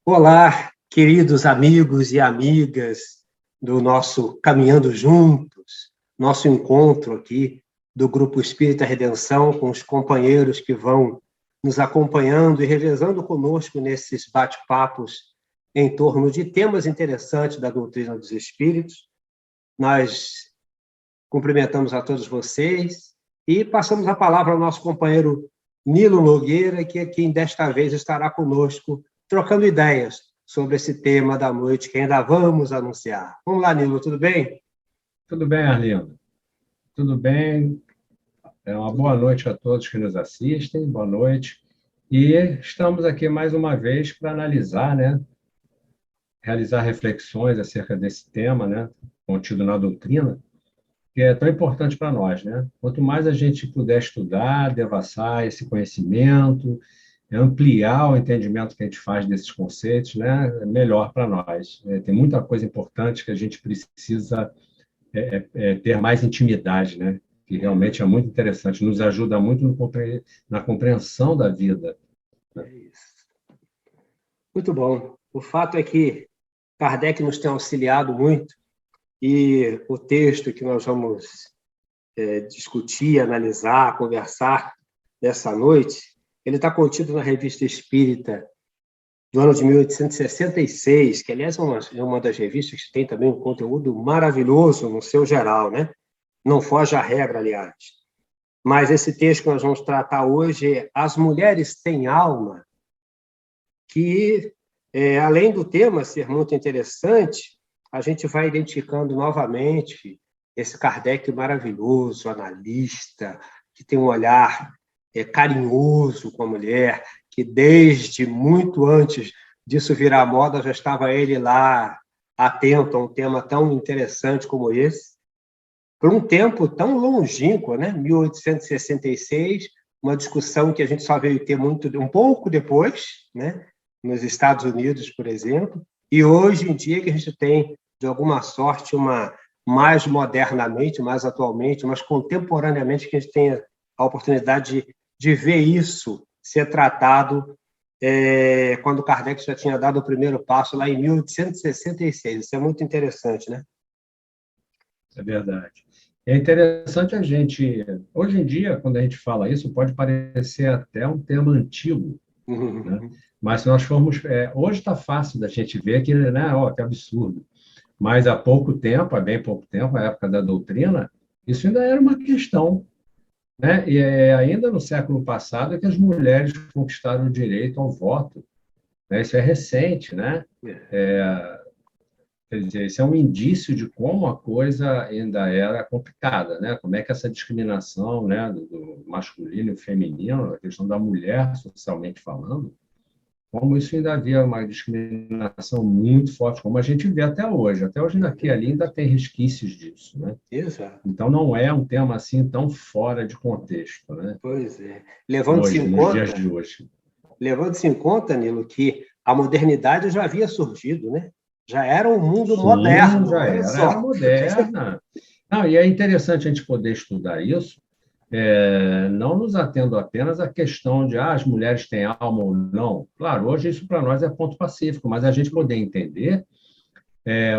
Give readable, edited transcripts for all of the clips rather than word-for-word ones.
Olá, queridos amigos e amigas do nosso Caminhando Juntos, nosso encontro aqui do Grupo Espírita Redenção, com os companheiros que vão nos acompanhando e revezando conosco nesses bate-papos em torno de temas interessantes da doutrina dos Espíritos. Nós cumprimentamos a todos vocês e passamos a palavra ao nosso companheiro Nilo Nogueira, que é quem desta vez estará conosco trocando ideias sobre esse tema da noite que ainda vamos anunciar. Vamos lá, Nilo, tudo bem? Tudo bem, Arlindo? Tudo bem? Uma boa noite a todos que nos assistem, boa noite. E estamos aqui mais uma vez para analisar, né? Realizar reflexões acerca desse tema, né? Contido na doutrina, que é tão importante para nós, né? Quanto mais a gente puder estudar, devassar esse conhecimento, ampliar o entendimento que a gente faz desses conceitos, né? É melhor para nós. Tem muita coisa importante que a gente precisa ter mais intimidade, né? Que realmente é muito interessante, nos ajuda muito na compreensão da vida. É isso. Muito bom. O fato é que Kardec nos tem auxiliado muito e o texto que nós vamos discutir, analisar, conversar nessa noite, ele está contido na Revista Espírita do ano de 1866, que, aliás, é uma das revistas que tem também um conteúdo maravilhoso no seu geral, né? Não foge à regra, aliás. Mas esse texto que nós vamos tratar hoje é As Mulheres Têm Alma, que, além do tema ser muito interessante, a gente vai identificando novamente esse Kardec maravilhoso, analista, que tem um olhar carinhoso com a mulher, que desde muito antes disso virar moda já estava ele lá atento a um tema tão interessante como esse, por um tempo tão longínquo, né? 1866, uma discussão que a gente só veio ter um pouco depois, né? Nos Estados Unidos, por exemplo, e hoje em dia que a gente tem, de alguma sorte, mais modernamente, mais atualmente, mais contemporaneamente, que a gente tenha a oportunidade de ver isso ser tratado quando Kardec já tinha dado o primeiro passo lá em 1866. Isso é muito interessante, né? É verdade. É interessante a gente, hoje em dia, quando a gente fala isso, pode parecer até um tema antigo, né? Mas se nós formos, hoje está fácil da gente ver que, né, que absurdo. Mas há pouco tempo, há bem pouco tempo, a época da doutrina, isso ainda era uma questão, né? E ainda no século passado é que as mulheres conquistaram o direito ao voto, né? Isso é recente, né? Quer dizer, isso é um indício de como a coisa ainda era complicada, né? Como é que essa discriminação, né, do masculino e feminino, a questão da mulher, socialmente falando, como isso ainda havia uma discriminação muito forte, como a gente vê até hoje. Até hoje, aqui e ali, ainda tem resquícios disso, né? Exato. Então, não é um tema assim tão fora de contexto, né? Pois é. Nos dias de hoje. Levando-se em conta, Nilo, que a modernidade já havia surgido, né? Já era um mundo Sim, moderno, já olha era só. moderna. Não, e é interessante a gente poder estudar isso, não nos atendo apenas à questão de as mulheres têm alma ou não. Claro, hoje isso para nós é ponto pacífico, mas a gente poder entender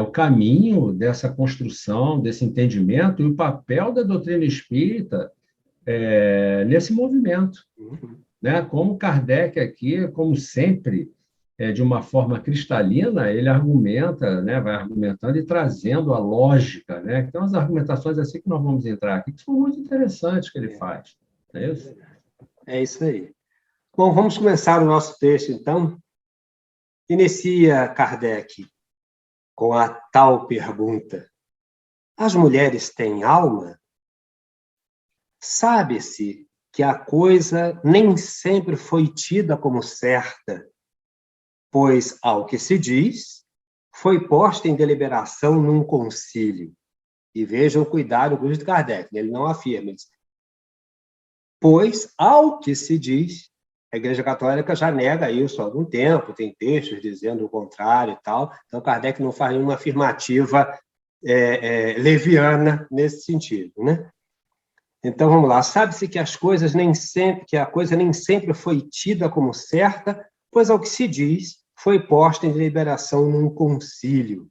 o caminho dessa construção, desse entendimento e o papel da doutrina espírita nesse movimento, né? Como Kardec aqui, como sempre, de uma forma cristalina, ele argumenta, né? Vai argumentando e trazendo a lógica, né? Então, as argumentações assim que nós vamos entrar aqui, que são muito interessantes que ele faz. Não é isso? É isso aí. Bom, vamos começar o nosso texto, então. Inicia Kardec com a tal pergunta: as mulheres têm alma? Sabe-se que a coisa nem sempre foi tida como certa, pois, ao que se diz, foi posta em deliberação num concílio. E vejam o cuidado com o de Kardec, ele não afirma. Ele diz, pois, ao que se diz, a Igreja Católica já nega isso há algum tempo, tem textos dizendo o contrário e tal, então Kardec não faz nenhuma afirmativa leviana nesse sentido, né? Então, vamos lá. Sabe-se que que a coisa nem sempre foi tida como certa, pois, ao que se diz, foi posta em deliberação num concílio.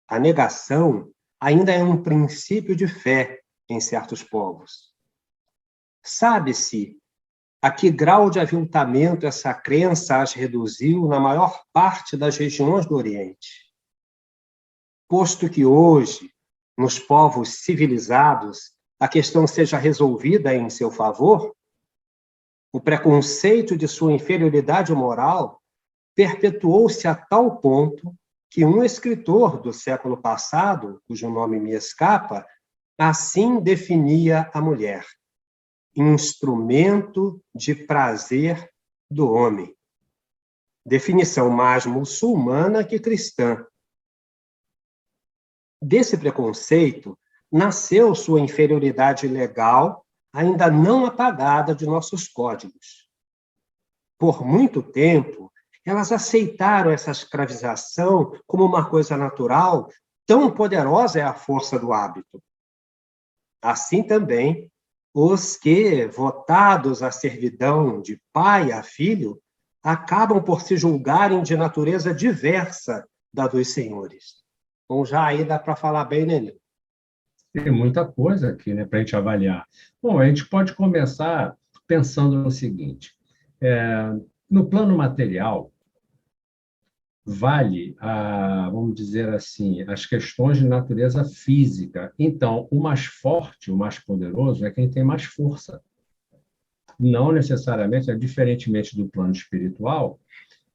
A negação ainda é um princípio de fé em certos povos. Sabe-se a que grau de aviltamento essa crença as reduziu na maior parte das regiões do Oriente. Posto que hoje, nos povos civilizados, a questão seja resolvida em seu favor, o preconceito de sua inferioridade moral perpetuou-se a tal ponto que um escritor do século passado, cujo nome me escapa, assim definia a mulher: instrumento de prazer do homem. Definição mais muçulmana que cristã. Desse preconceito nasceu sua inferioridade legal, ainda não apagada de nossos códigos. Por muito tempo, elas aceitaram essa escravização como uma coisa natural, tão poderosa é a força do hábito. Assim também, os que, votados à servidão de pai a filho, acabam por se julgarem de natureza diversa da dos senhores. Bom, já aí dá para falar bem, né, Nil? Tem muita coisa aqui, né, para a gente avaliar. Bom, a gente pode começar pensando no seguinte: no plano material, vale, vamos dizer assim, as questões de natureza física. Então, o mais forte, o mais poderoso, é quem tem mais força. Não necessariamente, diferentemente do plano espiritual,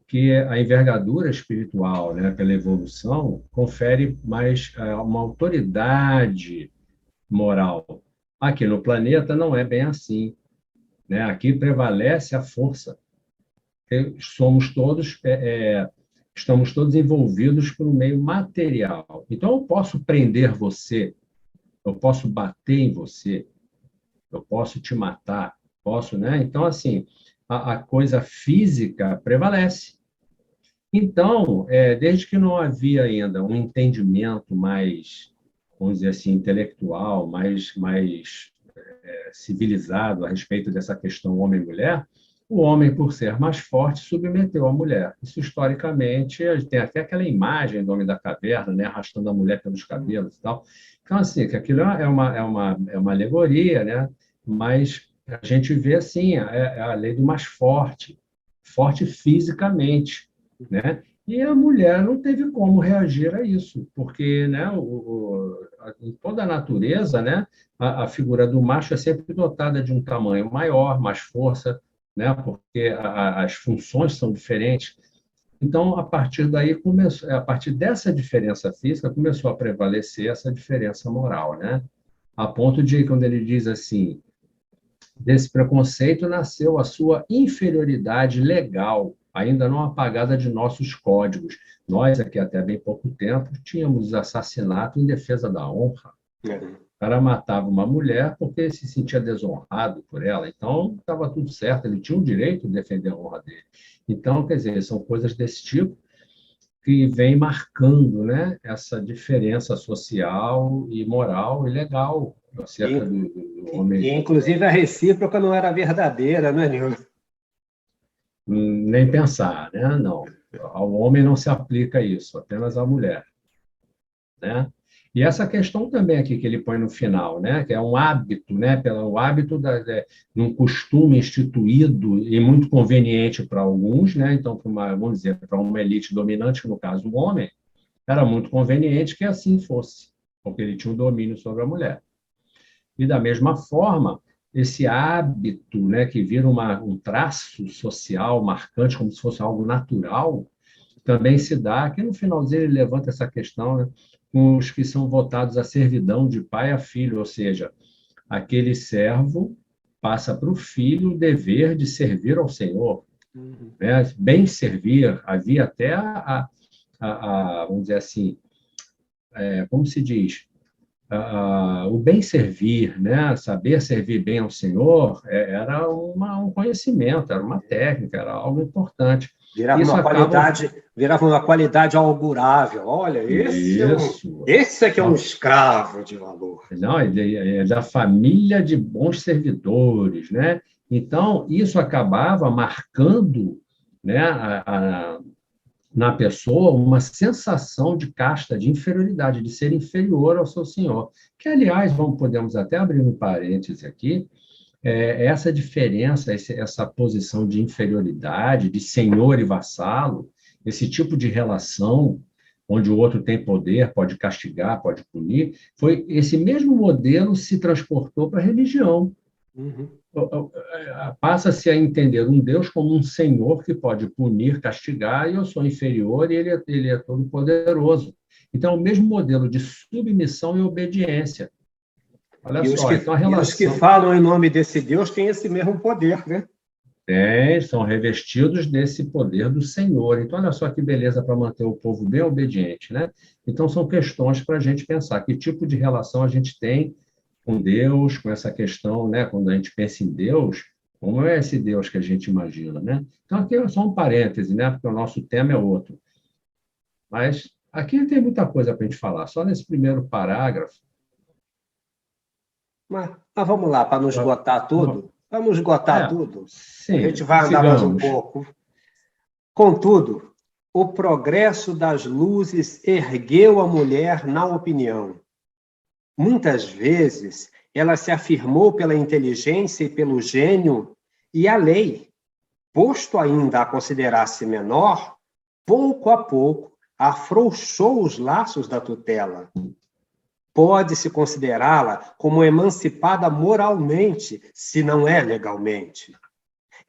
que a envergadura espiritual, né, pela evolução, confere mais uma autoridade moral. Aqui no planeta não é bem assim, né? Aqui prevalece a força. Somos todos estamos todos envolvidos por um meio material. Então, eu posso prender você, eu posso bater em você, eu posso te matar, posso, né? Então, assim, a coisa física prevalece. Então, desde que não havia ainda um entendimento mais, vamos dizer assim, intelectual, mais civilizado a respeito dessa questão homem-mulher, o homem, por ser mais forte, submeteu a mulher. Isso, historicamente, tem até aquela imagem do homem da caverna, né, arrastando a mulher pelos cabelos e tal. Então, assim, que aquilo é uma alegoria, né? Mas a gente vê, assim, é a lei do mais forte, forte fisicamente, né? E a mulher não teve como reagir a isso, porque, né, em toda a natureza, né, a figura do macho é sempre dotada de um tamanho maior, mais força, né, porque as funções são diferentes. Então, a partir daí começou, a partir dessa diferença física começou a prevalecer essa diferença moral, né? A ponto de, quando ele diz assim, desse preconceito nasceu a sua inferioridade legal, ainda não apagada de nossos códigos. Nós, aqui até bem pouco tempo, tínhamos assassinato em defesa da honra. O cara matava uma mulher porque se sentia desonrado por ela. Então, estava tudo certo, ele tinha o direito de defender a honra dele. Então, quer dizer, são coisas desse tipo que vem marcando, né, essa diferença social e moral e legal acerca do homem. E, inclusive, a recíproca não era verdadeira, não é, Nil? Nem pensar, né? Não. Ao homem não se aplica isso, apenas à mulher, né? E essa questão também aqui que ele põe no final, né? Que é um hábito, né? Pelo hábito de um costume instituído e muito conveniente para alguns, né? Então, vamos dizer, para uma elite dominante, no caso o homem, era muito conveniente que assim fosse, porque ele tinha o domínio sobre a mulher. E da mesma forma, esse hábito, né, que vira um traço social marcante, como se fosse algo natural, também se dá, que no finalzinho ele levanta essa questão, né, com os que são votados à servidão de pai a filho, ou seja, aquele servo passa para o filho o dever de servir ao Senhor, né, bem servir, havia até vamos dizer assim, como se diz, o bem servir, né? Saber servir bem ao Senhor era um conhecimento, era uma técnica, era algo importante. Virava uma qualidade augurável. Olha, esse é que é um escravo de valor. Não, ele é da família de bons servidores, né? Então, isso acabava marcando, né, na pessoa uma sensação de casta, de inferioridade, de ser inferior ao seu senhor. Que, aliás, podemos até abrir um parêntese aqui, essa diferença, essa posição de inferioridade, de senhor e vassalo, esse tipo de relação, onde o outro tem poder, pode castigar, pode punir, foi esse mesmo modelo se transportou para a religião. Uhum. Passa-se a entender um Deus como um senhor que pode punir, castigar, e eu sou inferior e ele é todo-poderoso. Então, é o mesmo modelo de submissão e obediência. Olha só, então a E os que relação. falam em nome desse Deus têm esse mesmo poder, né? São revestidos desse poder do Senhor. Então, olha só que beleza para manter o povo bem obediente, né? Então, são questões para a gente pensar que tipo de relação a gente tem com Deus, com essa questão, né? Quando a gente pensa em Deus, como é esse Deus que a gente imagina, né? Então, aqui é só um parêntese, né? Porque o nosso tema é outro. Mas aqui tem muita coisa para a gente falar. Só nesse primeiro parágrafo. Mas vamos lá, para não esgotar tudo? Vamos esgotar tudo? A gente Sim, vai andar mais um sigamos. pouco. Contudo, o progresso das luzes ergueu a mulher na opinião. Muitas vezes, ela se afirmou pela inteligência e pelo gênio, e a lei, posto ainda a considerar-se menor, pouco a pouco afrouxou os laços da tutela. Pode-se considerá-la como emancipada moralmente, se não é legalmente.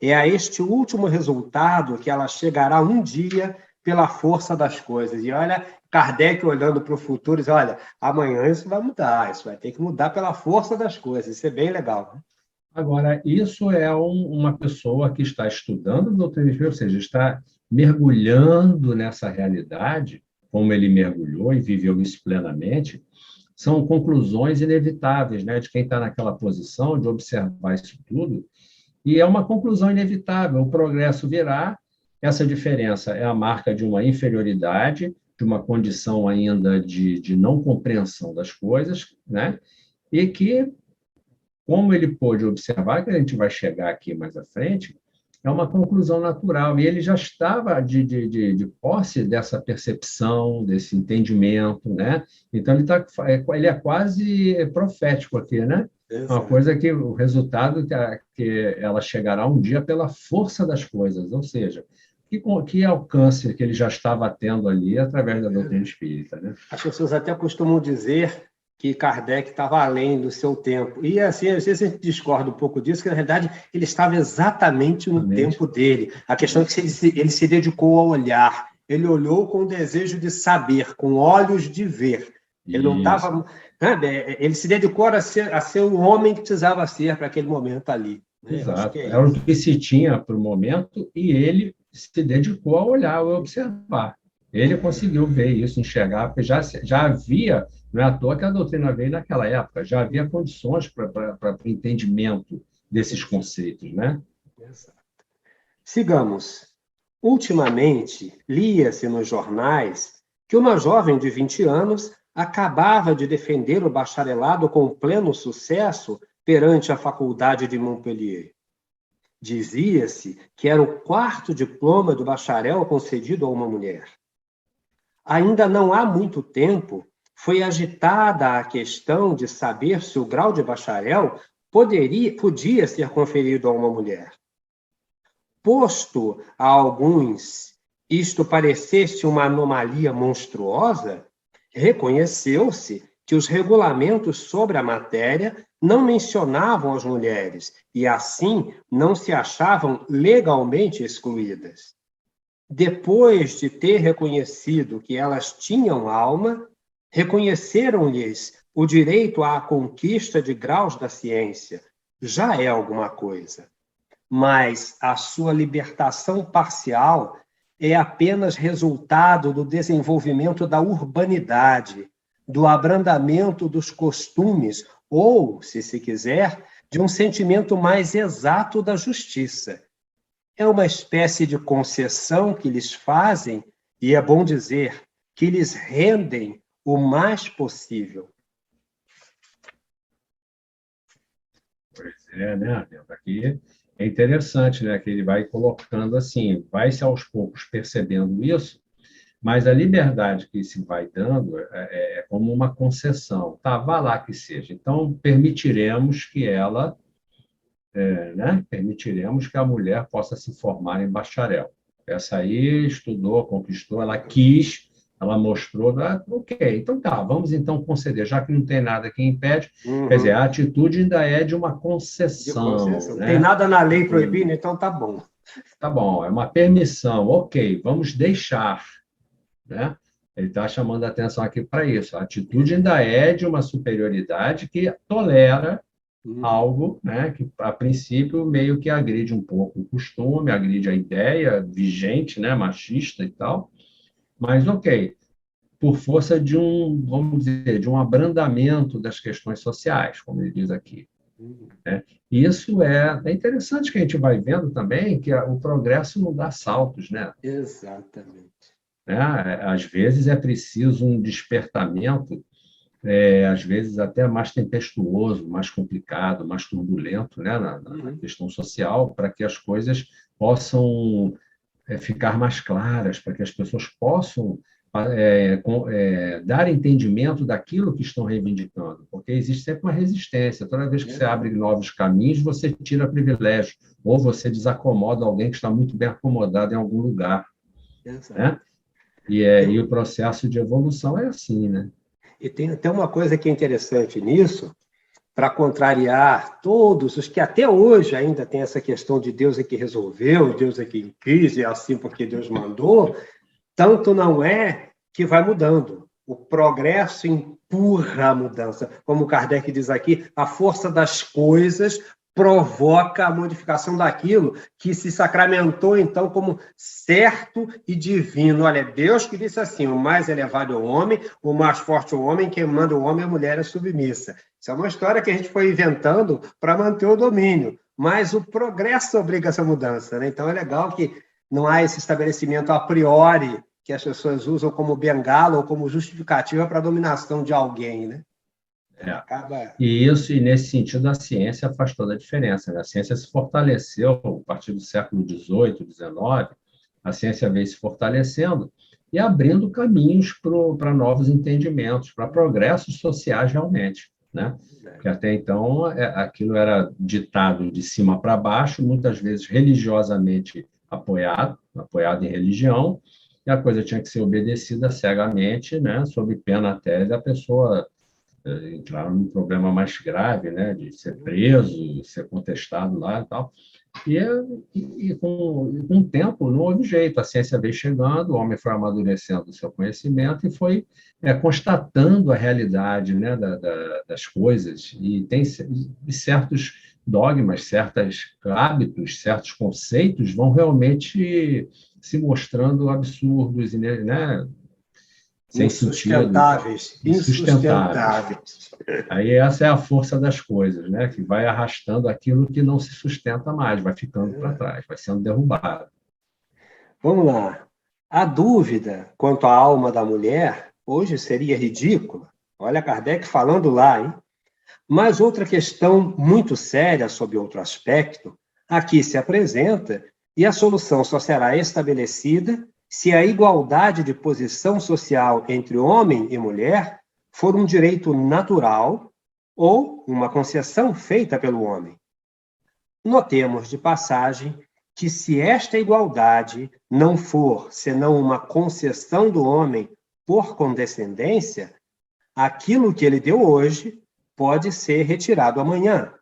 É a este último resultado que ela chegará um dia pela força das coisas. E olha, Kardec olhando para o futuro e diz, olha, amanhã isso vai mudar, isso vai ter que mudar pela força das coisas. Isso é bem legal. Né? Agora, isso é uma pessoa que está estudando doutrina espírita, ou seja, está mergulhando nessa realidade, como ele mergulhou e viveu isso plenamente, são conclusões inevitáveis, né, de quem está naquela posição de observar isso tudo, e é uma conclusão inevitável. O progresso virá, essa diferença é a marca de uma inferioridade, de uma condição ainda de não compreensão das coisas, né, e que como ele pôde observar, que a gente vai chegar aqui mais à frente, é uma conclusão natural. E ele já estava de posse dessa percepção, desse entendimento, né? Então, ele é quase profético aqui, né? Uma Exato. coisa que o resultado que ela chegará um dia pela força das coisas, ou seja, que alcance que ele já estava tendo ali através da doutrina espírita, né? As pessoas até costumam dizer que Kardec estava além do seu tempo. E, assim, às vezes a gente discorda um pouco disso, que, na verdade, ele estava exatamente no tempo dele. A questão é que ele se dedicou ao olhar. Ele olhou com o desejo de saber, com olhos de ver. Ele não estava... Ele se dedicou a ser o homem que precisava ser para aquele momento ali. Eu acho que Exato. é Era o isso. que se tinha para o momento e ele se dedicou a olhar, a observar. Ele conseguiu ver isso, enxergar, porque já havia, não é à toa que a doutrina veio naquela época, já havia condições para o entendimento desses conceitos, né? Exato. Sigamos. Ultimamente, lia-se nos jornais que uma jovem de 20 anos acabava de defender o bacharelado com pleno sucesso perante a Faculdade de Montpellier. Dizia-se que era o quarto diploma do bacharel concedido a uma mulher. Ainda não há muito tempo, foi agitada a questão de saber se o grau de bacharel podia ser conferido a uma mulher. Posto a alguns isto parecesse uma anomalia monstruosa, reconheceu-se que os regulamentos sobre a matéria não mencionavam as mulheres e, assim, não se achavam legalmente excluídas. Depois de ter reconhecido que elas tinham alma, reconheceram-lhes o direito à conquista de graus da ciência. Já é alguma coisa. Mas a sua libertação parcial é apenas resultado do desenvolvimento da urbanidade, do abrandamento dos costumes, ou, se quiser, de um sentimento mais exato da justiça. É uma espécie de concessão que lhes fazem, e é bom dizer, que lhes rendem o mais possível. Pois é, né? Aqui é interessante, né? Que ele vai colocando assim, vai-se aos poucos percebendo isso, Mas a liberdade que se vai dando é como uma concessão. Tá, vá lá que seja. Então, permitiremos que ela, né? Permitiremos que a mulher possa se formar em bacharel. Essa aí estudou, conquistou, ela quis, ela mostrou, ok, então tá, vamos então conceder, já que não tem nada que impede, quer dizer, a atitude ainda é de uma De concessão, concessão. Não tem né? nada na lei proibindo, então tá bom. Tá bom, é uma permissão, ok, vamos deixar, né? Ele está chamando a atenção aqui para isso. A atitude ainda é de uma superioridade que tolera algo, né, que a princípio meio que agride um pouco o costume, agride a ideia vigente, né, machista e tal, mas ok, por força de um, vamos dizer, de um abrandamento das questões sociais, como ele diz aqui. Né? E isso é interessante que a gente vai vendo também que o progresso não dá saltos, né? Exatamente. Né? Às vezes é preciso um despertamento, às vezes até mais tempestuoso, mais complicado, mais turbulento, né? Na questão social, para que as coisas possam ficar mais claras, para que as pessoas possam dar entendimento daquilo que estão reivindicando, porque existe sempre uma resistência. Toda vez que você abre novos caminhos, você tira privilégio, ou você desacomoda alguém que está muito bem acomodado em algum lugar. Né? E o processo de evolução é assim, né? E tem até uma coisa que é interessante nisso, para contrariar todos os que até hoje ainda tem essa questão de Deus é que resolveu, Deus é que quis, é assim porque Deus mandou, tanto não é que vai mudando. O progresso empurra a mudança. Como Kardec diz aqui, a força das coisas provoca a modificação daquilo que se sacramentou, então, como certo e divino. Olha, Deus que disse assim, o mais elevado é o homem, o mais forte é o homem, quem manda o homem, a mulher é submissa. Isso é uma história que a gente foi inventando para manter o domínio, mas o progresso obriga essa mudança, né? Então, é legal que não há esse estabelecimento a priori que as pessoas usam como bengala ou como justificativa para a dominação de alguém, né? Acaba... E nesse sentido, a ciência faz toda a diferença. Né? A ciência se fortaleceu a partir do século XVIII, XIX, a ciência veio se fortalecendo e abrindo caminhos para novos entendimentos, para progressos sociais realmente. Né? Porque até então, aquilo era ditado de cima para baixo, muitas vezes religiosamente apoiado em religião, e a coisa tinha que ser obedecida cegamente, né? Sob pena até da pessoa entrar num problema mais grave, né, de ser preso, ser contestado lá e tal. E com o tempo não houve jeito, a ciência veio chegando, o homem foi amadurecendo o seu conhecimento e foi constatando a realidade, né, das coisas, e tem certos dogmas, certos hábitos, certos conceitos vão realmente se mostrando absurdos, né, sem insustentáveis, sentido, insustentáveis. Aí essa é a força das coisas, né? Que vai arrastando aquilo que não se sustenta mais, vai ficando para trás, vai sendo derrubado. Vamos lá. A dúvida quanto à alma da mulher hoje seria ridícula. Olha Kardec falando lá, hein? Mas outra questão muito séria sobre outro aspecto aqui se apresenta e a solução só será estabelecida se a igualdade de posição social entre homem e mulher for um direito natural ou uma concessão feita pelo homem. Notemos de passagem que se esta igualdade não for senão uma concessão do homem por condescendência, aquilo que ele deu hoje pode ser retirado amanhã,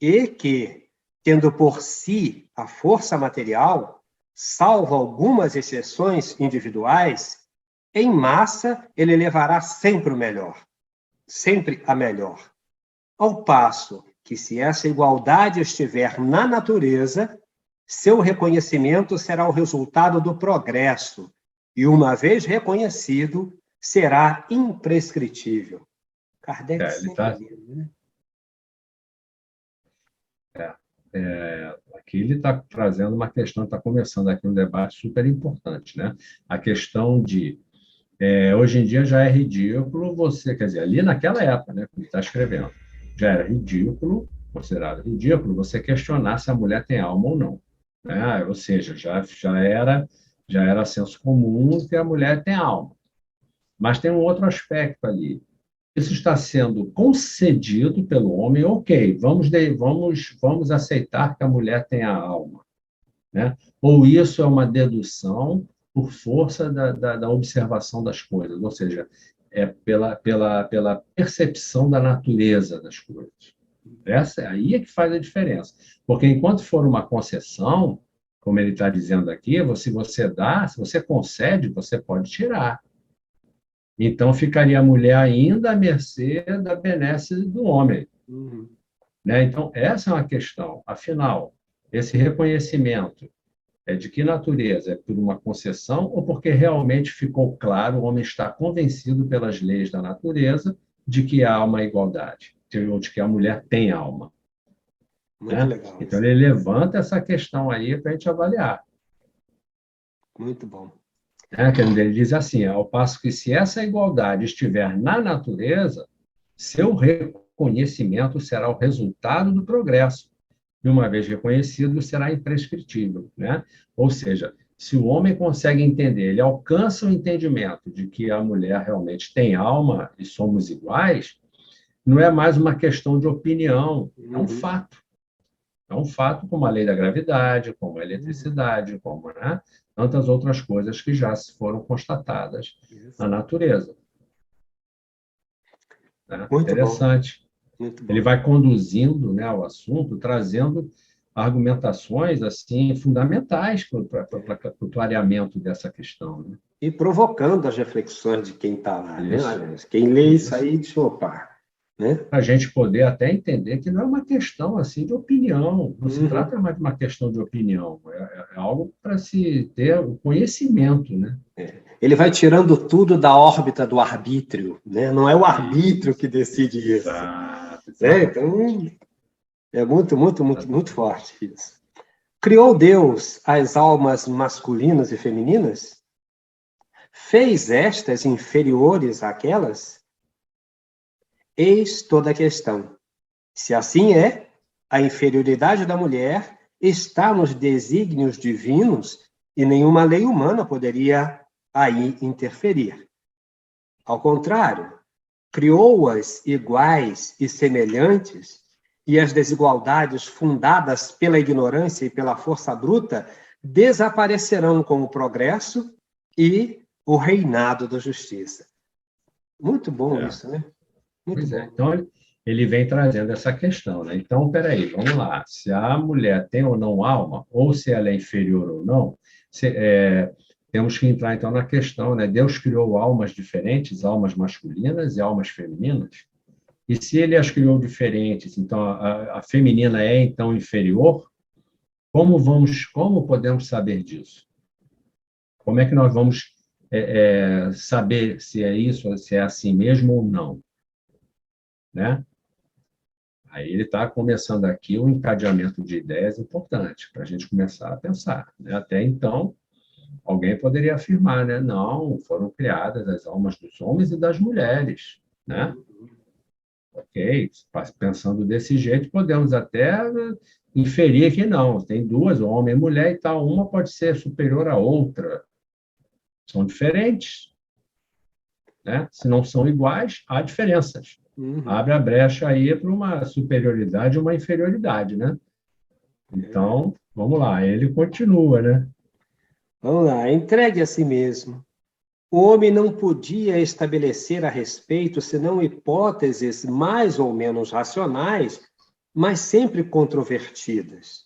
e que, tendo por si a força material, salvo algumas exceções individuais, em massa ele levará sempre o melhor, sempre a melhor. Ao passo que, se essa igualdade estiver na natureza, seu reconhecimento será o resultado do progresso, e, uma vez reconhecido, será imprescritível. Kardec né? Aqui ele está trazendo uma questão, está começando aqui um debate super importante, né? A questão de, hoje em dia já é ridículo você, quer dizer, ali naquela época, né, que ele está escrevendo, já era ridículo, considerado ridículo, você questionar se a mulher tem alma ou não. Né? Ou seja, já era Já era senso comum que a mulher tem alma. Mas tem um outro aspecto ali. Isso está sendo concedido pelo homem, ok, vamos aceitar que a mulher tenha alma, né? Ou isso é uma dedução por força da observação das coisas, ou seja, é pela percepção da natureza das coisas. Aí é que faz a diferença. Porque enquanto for uma concessão, como ele está dizendo aqui, se você dá, se você concede, você pode tirar. Então, ficaria a mulher ainda à mercê da benesse do homem. Uhum. Né? Então, essa é uma questão. Afinal, esse reconhecimento é de que natureza? É por uma concessão ou porque realmente ficou claro, o homem está convencido pelas leis da natureza de que há uma igualdade, ou de que a mulher tem alma? Muito Né? legal Então, isso. ele levanta essa questão aí para a gente avaliar. Muito bom. Né? Ele diz assim, ao passo que se essa igualdade estiver na natureza, seu reconhecimento será o resultado do progresso. E uma vez reconhecido, será imprescritível. Né? Ou seja, se o homem consegue entender, ele alcança o entendimento de que a mulher realmente tem alma e somos iguais, não é mais uma questão de opinião, é um Uhum. fato. É um fato como a lei da gravidade, como a Uhum. eletricidade, como, né, tantas outras coisas que já foram constatadas na Isso. natureza. Né? Muito bom, Interessante. muito Ele bom. vai conduzindo, né, o assunto, trazendo argumentações assim fundamentais para o clareamento dessa questão. Né? E provocando as reflexões de quem está lá, né? Isso, Olha, quem lê isso isso. aí diz, opa, né? Para a gente poder até entender que não é uma questão assim de opinião, não se Uhum. trata mais de uma questão de opinião, é algo para se ter o conhecimento, né? Ele vai tirando tudo da órbita do arbítrio, né? Não é o arbítrio que Isso, decide isso, exato, né? exatamente. Então, é muito, muito, muito, muito Exatamente. forte isso. Criou Deus as almas masculinas e femininas? Fez estas inferiores àquelas? Eis toda a questão. Se assim é, a inferioridade da mulher está nos desígnios divinos e nenhuma lei humana poderia aí interferir. Ao contrário, criou-as iguais e semelhantes, e as desigualdades fundadas pela ignorância e pela força bruta desaparecerão com o progresso e o reinado da justiça. Muito bom É. isso, né? Muito Pois é. bom. Então, ele vem trazendo essa questão, né? Então, peraí, vamos lá. Se a mulher tem ou não alma, ou se ela é inferior ou não, temos que entrar, então, na questão, né? Deus criou almas diferentes, almas masculinas e almas femininas. E se ele as criou diferentes, então a feminina é, então, inferior, como podemos saber disso? Como é que nós vamos saber se é isso, se é assim mesmo ou não? Né? Aí ele está começando aqui um encadeamento de ideias importante para a gente começar a pensar. Né? Até então, alguém poderia afirmar, né? Não, foram criadas as almas dos homens e das mulheres. Né? Ok, pensando desse jeito, podemos até inferir que não, tem duas, homem e mulher e tal, uma pode ser superior à outra. São diferentes. Né? Se não são iguais, há diferenças. Uhum. Abre a brecha aí para uma superioridade e uma inferioridade, né? Então, vamos lá, ele continua, né? Vamos lá, entregue a si mesmo. O homem não podia estabelecer a respeito senão hipóteses mais ou menos racionais, mas sempre controvertidas.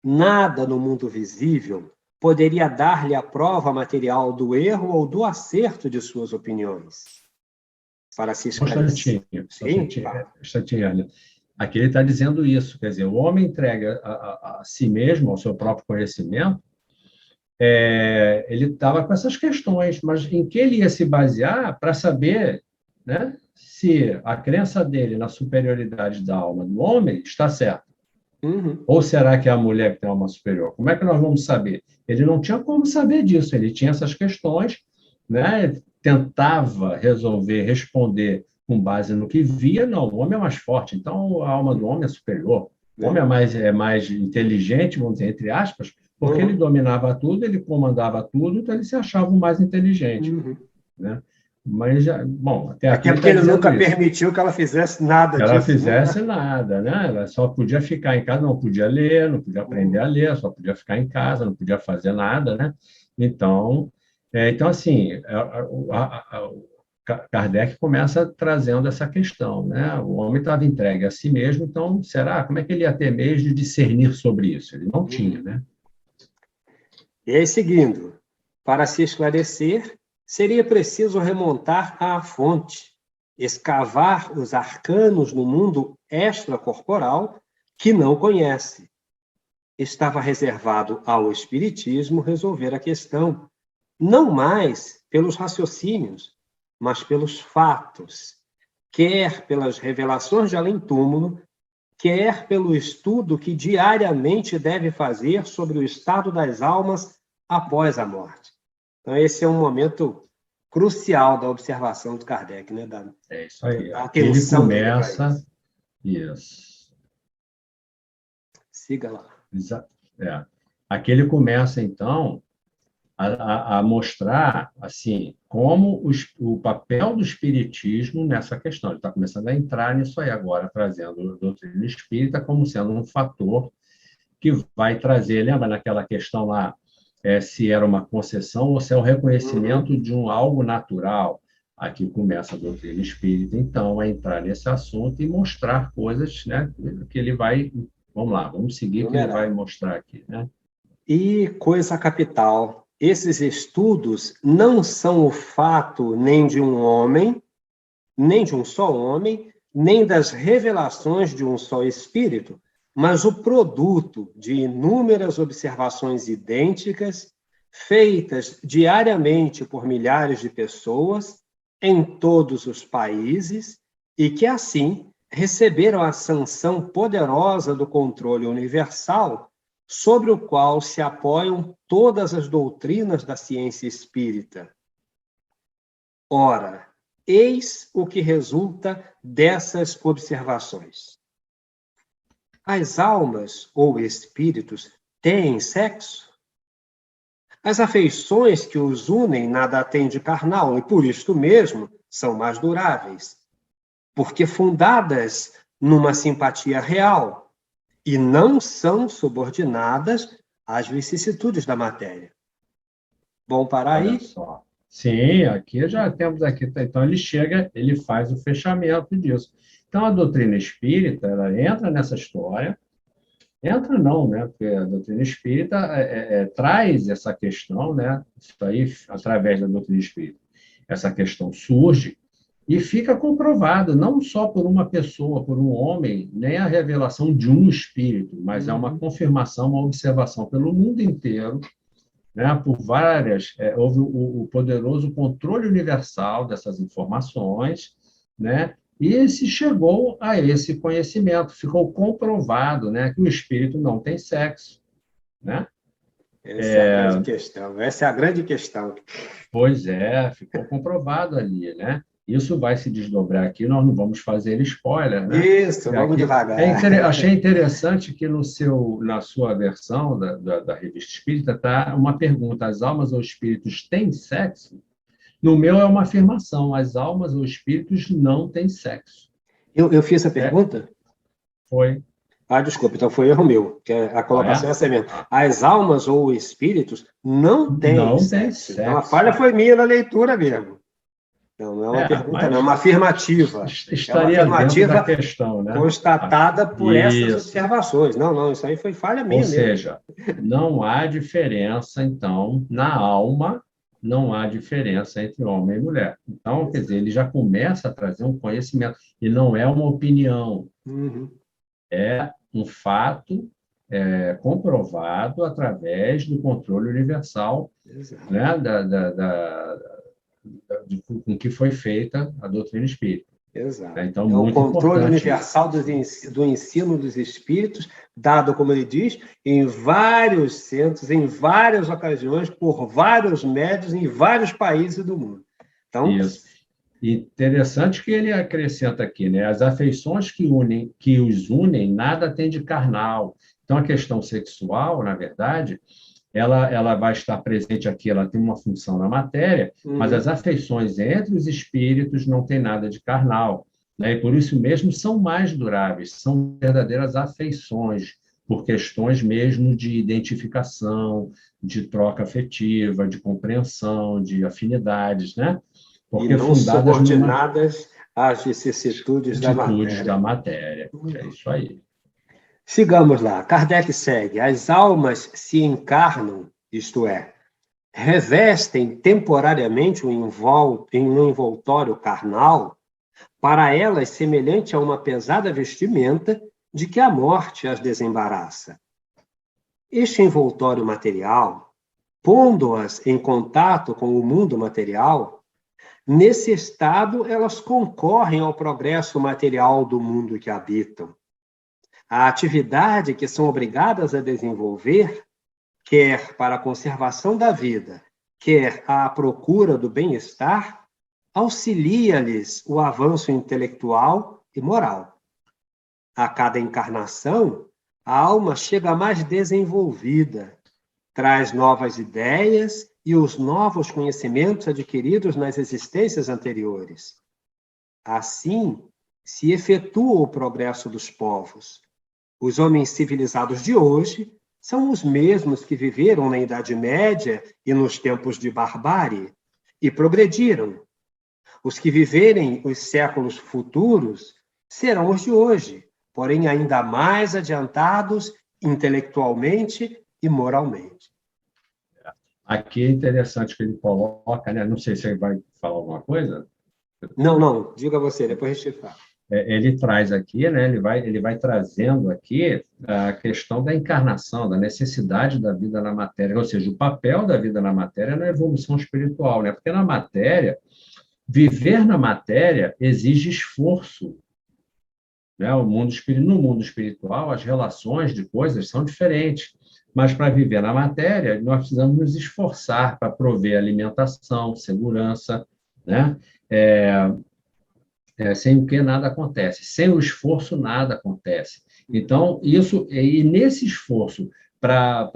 Nada no mundo visível poderia dar-lhe a prova material do erro ou do acerto de suas opiniões. Para se Um esclarecer. instantinho, um Sim, instantinho, claro. um instantinho, olha. Aqui ele está dizendo isso, quer dizer, o homem entrega a si mesmo, ao seu próprio conhecimento, ele estava com essas questões, mas em que ele ia se basear para saber, né, se a crença dele na superioridade da alma do homem está certa? Uhum. Ou será que é a mulher que tem alma superior? Como é que nós vamos saber? Ele não tinha como saber disso, ele tinha essas questões, né? Tentava resolver, responder com base no que via. Não, o homem é mais forte, então a alma do homem é superior. O homem É. é mais inteligente, vamos dizer, entre aspas, Porque ele dominava tudo, ele comandava tudo, então ele se achava o mais inteligente, né? Mas, bom, até aqui porque está ele nunca dizendo isso. permitiu que ela fizesse nada Ela disso. fizesse nada, né? Ela só podia ficar em casa, não podia ler, não podia aprender a ler, só podia ficar em casa, não podia fazer nada, né? Então, assim, Kardec começa trazendo essa questão, né? O homem estava entregue a si mesmo, então, como é que ele ia ter meios de discernir sobre isso? Ele não tinha, né? E aí, seguindo, para se esclarecer, seria preciso remontar à fonte, escavar os arcanos no mundo extracorporal que não conhece. Estava reservado ao Espiritismo resolver a questão, não mais pelos raciocínios, mas pelos fatos, quer pelas revelações de além-túmulo, quer pelo estudo que diariamente deve fazer sobre o estado das almas após a morte. Então, esse é um momento crucial da observação de Kardec, né? É isso aí. Da Aqui ele atenção dele para começa. isso. Isso. Siga lá. Aqui ele começa, então, a mostrar assim como o papel do espiritismo nessa questão. Ele está começando a entrar nisso aí agora, trazendo a doutrina espírita como sendo um fator que vai trazer, lembra naquela questão lá, se era uma concessão ou se é o reconhecimento de algo natural. Aqui começa a doutrina espírita, então, a entrar nesse assunto e mostrar coisas, né, que ele vai... Vamos lá, vamos seguir que ele vai mostrar aqui, né? E coisa capital, esses estudos não são o fato nem de um homem, nem de um só homem, nem das revelações de um só espírito, mas o produto de inúmeras observações idênticas, feitas diariamente por milhares de pessoas, em todos os países, e que, assim, receberam a sanção poderosa do controle universal, sobre o qual se apoiam todas as doutrinas da ciência espírita. Ora, eis o que resulta dessas observações. As almas ou espíritos têm sexo? As afeições que os unem nada têm de carnal, e por isto mesmo são mais duráveis, porque fundadas numa simpatia real, e não são subordinadas às vicissitudes da matéria. Bom parar aí? Olha só. Sim, aqui já temos aqui. Então ele chega, ele faz o fechamento disso. Então a doutrina espírita, ela entra nessa história. Entra não, né? Porque a doutrina espírita traz essa questão, né? Isso aí através da doutrina espírita. Essa questão surge e fica comprovado, não só por uma pessoa, por um homem, nem a revelação de um espírito, mas é uma confirmação, uma observação pelo mundo inteiro, né? Por várias, houve o poderoso controle universal dessas informações, né? E se chegou a esse conhecimento, ficou comprovado, né, que o espírito não tem sexo, né? Essa é a grande questão. Essa é a grande questão. Pois é, ficou comprovado ali, né? Isso vai se desdobrar aqui, nós não vamos fazer spoiler, né? Isso, vamos devagar. Achei interessante que na sua versão da Revista Espírita está uma pergunta: as almas ou espíritos têm sexo? No meu é uma afirmação: as almas ou espíritos não têm sexo. Eu fiz a pergunta? Foi. Desculpa, então foi erro meu, que a colocação é essa mesmo. As almas ou espíritos não têm sexo. Então a falha foi minha na leitura mesmo. Não é uma pergunta, não, é uma afirmativa. Estaria dentro da questão, né? Constatada por essas observações. Não, isso aí foi falha minha mesmo. Ou seja, não há diferença, então, na alma, não há diferença entre homem e mulher. Então, quer dizer, ele já começa a trazer um conhecimento, e não é uma opinião, é um fato comprovado através do controle universal, né, com que foi feita a doutrina espírita. Exato. Então, é o controle universal isso. do ensino dos espíritos, dado, como ele diz, em vários centros, em várias ocasiões, por vários médios, em vários países do mundo. Então, isso. Interessante que ele acrescenta aqui, né? As afeições que os unem nada tem de carnal, Então, a questão sexual, na verdade, ela vai estar presente aqui, ela tem uma função na matéria, mas as afeições entre os espíritos não tem nada de carnal, né? E por isso mesmo são mais duráveis, são verdadeiras afeições, por questões mesmo de identificação, de troca afetiva, de compreensão, de afinidades, né? E Porque não fundadas numa subordinadas às vicissitudes da atitudes da matéria. matéria. É isso aí. Sigamos lá. Kardec segue. As almas se encarnam, isto é, revestem temporariamente em um envoltório carnal, para elas semelhante a uma pesada vestimenta de que a morte as desembaraça. Este envoltório material, pondo-as em contato com o mundo material, nesse estado elas concorrem ao progresso material do mundo que habitam. A atividade que são obrigadas a desenvolver, quer para a conservação da vida, quer à procura do bem-estar, auxilia-lhes o avanço intelectual e moral. A cada encarnação, a alma chega mais desenvolvida, traz novas ideias e os novos conhecimentos adquiridos nas existências anteriores. Assim, se efetua o progresso dos povos. Os homens civilizados de hoje são os mesmos que viveram na Idade Média e nos tempos de barbárie e progrediram. Os que viverem os séculos futuros serão os de hoje, porém ainda mais adiantados intelectualmente e moralmente. Aqui é interessante que ele coloca, né? Não sei se ele vai falar alguma coisa. Não, diga você, depois a gente fala. Ele traz aqui, né? Ele vai trazendo aqui a questão da encarnação, da necessidade da vida na matéria, ou seja, o papel da vida na matéria na evolução espiritual, né? Porque na matéria, viver na matéria exige esforço, né? No mundo espiritual, as relações de coisas são diferentes. Mas para viver na matéria, nós precisamos nos esforçar para prover alimentação, segurança, né? Sem o que nada acontece. Sem o esforço, nada acontece. Então, e nesse esforço para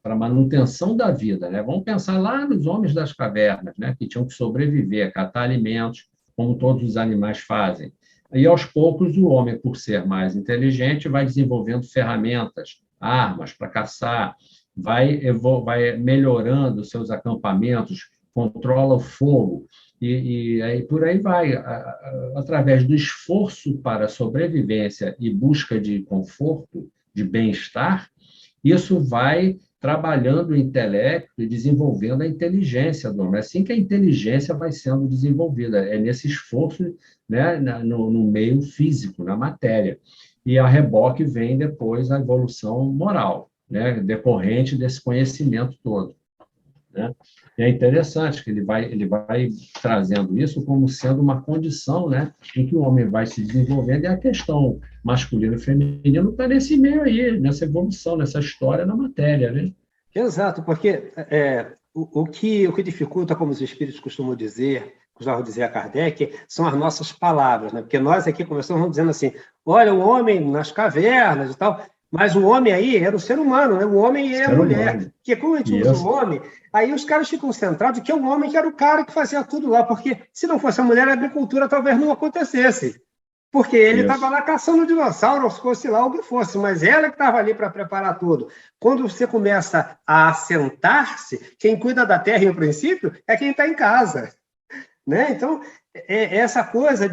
a manutenção da vida, né? Vamos pensar lá nos homens das cavernas, né? Que tinham que sobreviver, catar alimentos, como todos os animais fazem. E, aos poucos, o homem, por ser mais inteligente, vai desenvolvendo ferramentas, armas para caçar, vai melhorando seus acampamentos, controla o fogo, e aí por aí vai, através do esforço para a sobrevivência e busca de conforto, de bem-estar, isso vai trabalhando o intelecto e desenvolvendo a inteligência do homem. É assim que a inteligência vai sendo desenvolvida, é nesse esforço, né, no meio físico, na matéria. E a reboque vem depois a evolução moral, né, decorrente desse conhecimento todo, né? E é interessante que ele vai trazendo isso como sendo uma condição, né, em que o homem vai se desenvolvendo, e a questão masculino e feminino está nesse meio aí, nessa evolução, nessa história na matéria, né? Exato, porque o que dificulta, como os espíritos costumam dizer a Kardec, são as nossas palavras, né? Porque nós aqui começamos dizendo assim, olha, o homem nas cavernas e tal, mas o homem aí era o ser humano, né? O homem é a mulher. Porque como a gente usa o homem, aí os caras ficam centrados que é o homem que era o cara que fazia tudo lá, porque se não fosse a mulher, a agricultura talvez não acontecesse. Porque ele estava lá caçando dinossauro, ou fosse lá o que fosse, mas ela que estava ali para preparar tudo. Quando você começa a assentar-se, quem cuida da terra, em princípio, é quem está em casa, né? Então, essa coisa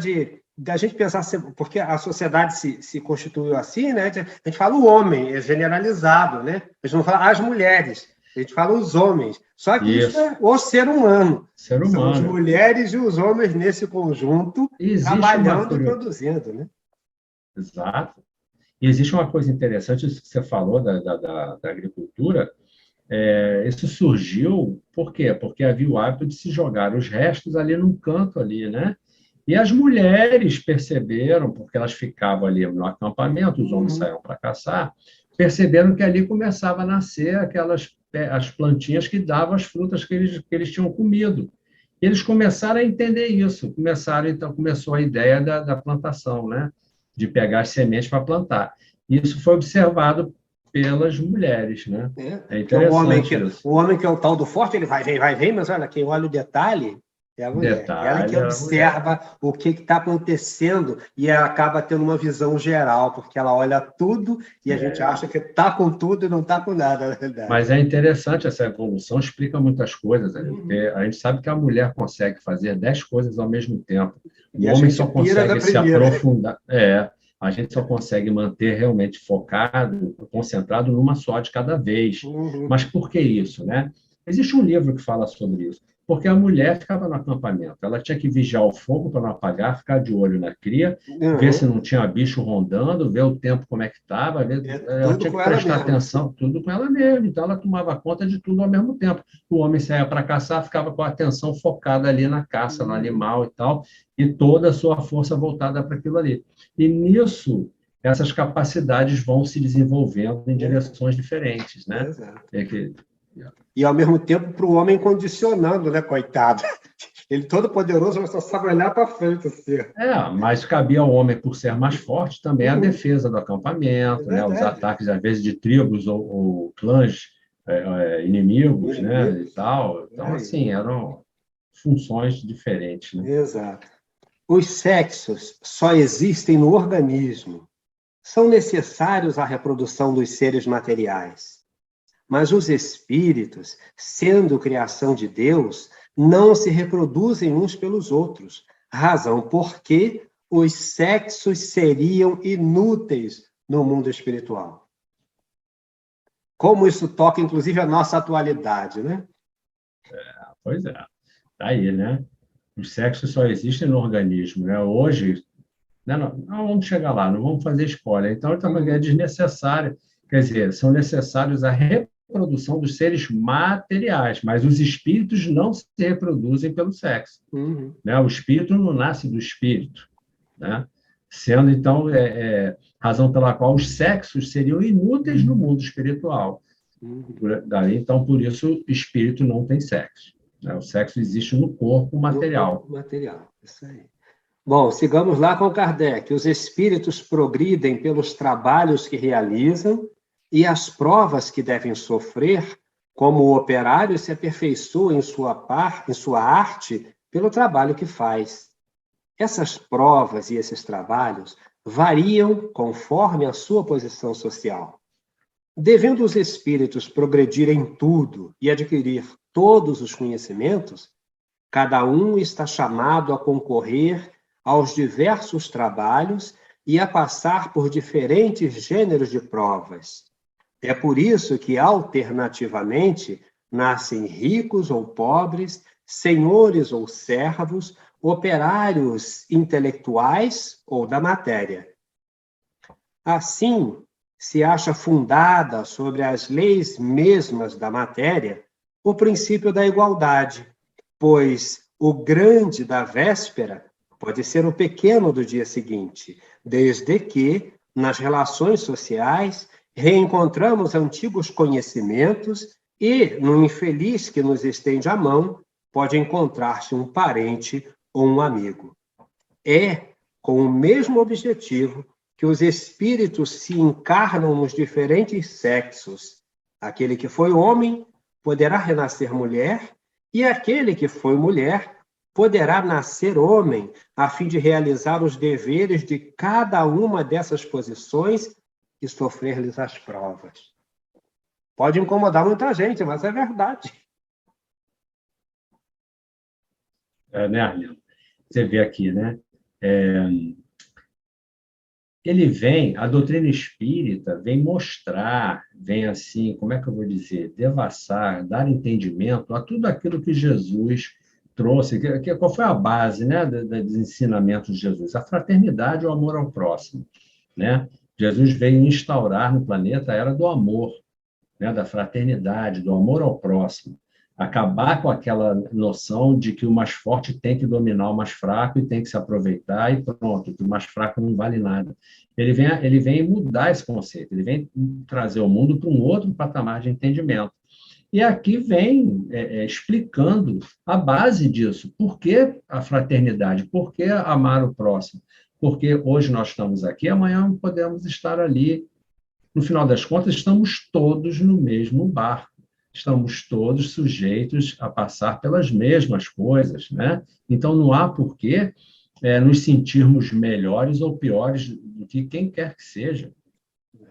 da gente pensar, porque a sociedade se constituiu assim, né? A gente fala o homem, é generalizado, né? A gente não fala as mulheres, a gente fala os homens. Só que isso é o ser humano. São as mulheres e os homens nesse conjunto, trabalhando e produzindo, né? Exato. E existe uma coisa interessante, isso que você falou da agricultura, isso surgiu, por quê? Porque havia o hábito de se jogar os restos ali num canto ali, né? E as mulheres perceberam, porque elas ficavam ali no acampamento, os homens saíam para caçar, perceberam que ali começava a nascer as plantinhas que davam as frutas que eles tinham comido. E eles começaram a entender isso, então começou a ideia da plantação, né? De pegar as sementes para plantar. Isso foi observado pelas mulheres, né? É Que o homem interessante isso. o homem que é o tal do forte, ele vai ver, mas olha, quem olha o detalhe é a mulher. Ela que Detalhe, era a mulher. observa o que está acontecendo e ela acaba tendo uma visão geral, porque ela olha tudo e a gente É. acha que está com tudo e não está com nada, na verdade. Mas é interessante essa evolução, explica muitas coisas, né? Porque Uhum. a gente sabe que a mulher consegue fazer 10 coisas ao mesmo tempo. O E a homem gente só pira da consegue se primeira. aprofundar. A gente só consegue manter realmente focado, concentrado numa só de cada vez. Uhum. Mas por que isso, né? Existe um livro que fala sobre isso. Porque a mulher ficava no acampamento, ela tinha que vigiar o fogo para não apagar, ficar de olho na cria, ver se Uhum. não tinha bicho rondando, ver o tempo como é que estava, É ela tudo tinha que com ela prestar mesma. atenção, tudo com ela mesma. Então, ela tomava conta de tudo ao mesmo tempo. O homem saía para caçar, ficava com a atenção focada ali na caça, no Uhum. animal e tal, e toda a sua força voltada para aquilo ali. E nisso, essas capacidades vão se desenvolvendo em É, direções diferentes, né? exato. É que, E, ao mesmo tempo, para o homem condicionando, né, coitado? Ele todo poderoso, mas só sabe olhar para frente, assim. mas cabia ao homem, por ser mais forte, também a Uhum. defesa do É acampamento, né? Os verdade. ataques, às vezes, de tribos ou clãs inimigos, né? E Inimigos. tal. É Então, aí. assim, eram funções diferentes, né? Exato. Os sexos só existem no organismo. São necessários à reprodução dos seres materiais. Mas os espíritos, sendo criação de Deus, não se reproduzem uns pelos outros, razão por que os sexos seriam inúteis no mundo espiritual. Como isso toca, inclusive, a nossa atualidade, né? Pois é. Tá aí, né? Os sexos só existem no organismo, né? Hoje, né, não vamos chegar lá, não vamos fazer spoiler. Então, ele está falando que é Uhum, desnecessário. Quer dizer, são necessários a reprodução dos seres materiais, mas os espíritos não se reproduzem pelo sexo. uhum, Né? O espírito não nasce do espírito, né? Sendo, então, razão pela qual os sexos seriam inúteis no mundo espiritual. uhum. Daí, então, por isso, o espírito não tem sexo. Né? O sexo existe no corpo No corpo material. material, isso aí. Bom, sigamos lá com Kardec. Os espíritos progridem pelos trabalhos que realizam e as provas que devem sofrer, como o operário se aperfeiçoa em sua arte pelo trabalho que faz. Essas provas e esses trabalhos variam conforme a sua posição social. Devendo os espíritos progredir em tudo e adquirir todos os conhecimentos, cada um está chamado a concorrer aos diversos trabalhos e a passar por diferentes gêneros de provas. É por isso que, alternativamente, nascem ricos ou pobres, senhores ou servos, operários intelectuais ou da matéria. Assim, se acha fundada sobre as leis mesmas da matéria o princípio da igualdade, pois o grande da véspera pode ser o pequeno do dia seguinte, desde que, nas relações sociais, reencontramos antigos conhecimentos e, no infeliz que nos estende a mão, pode encontrar-se um parente ou um amigo. É com o mesmo objetivo que os espíritos se encarnam nos diferentes sexos. Aquele que foi homem poderá renascer mulher, e aquele que foi mulher poderá nascer homem, a fim de realizar os deveres de cada uma dessas posições e sofrer-lhes as provas. Pode incomodar muita gente, mas é verdade. Né, Arlindo? Você vê aqui, né? A doutrina espírita vem mostrar, vem assim, como é que eu vou dizer, devassar, dar entendimento a tudo aquilo que Jesus trouxe. Qual foi a base, né, dos ensinamentos de Jesus? A fraternidade e o amor ao próximo, né? Jesus veio instaurar no planeta a era do amor, né, da fraternidade, do amor ao próximo. Acabar com aquela noção de que o mais forte tem que dominar o mais fraco e tem que se aproveitar e pronto, que o mais fraco não vale nada. Ele vem mudar esse conceito, ele vem trazer o mundo para um outro patamar de entendimento. E aqui vem explicando a base disso. Por que a fraternidade? Por que amar o próximo? Porque hoje nós estamos aqui, amanhã podemos estar ali, no final das contas, estamos todos no mesmo barco. Estamos todos sujeitos a passar pelas mesmas coisas, né? Então, não há porquê nos sentirmos melhores ou piores do que quem quer que seja,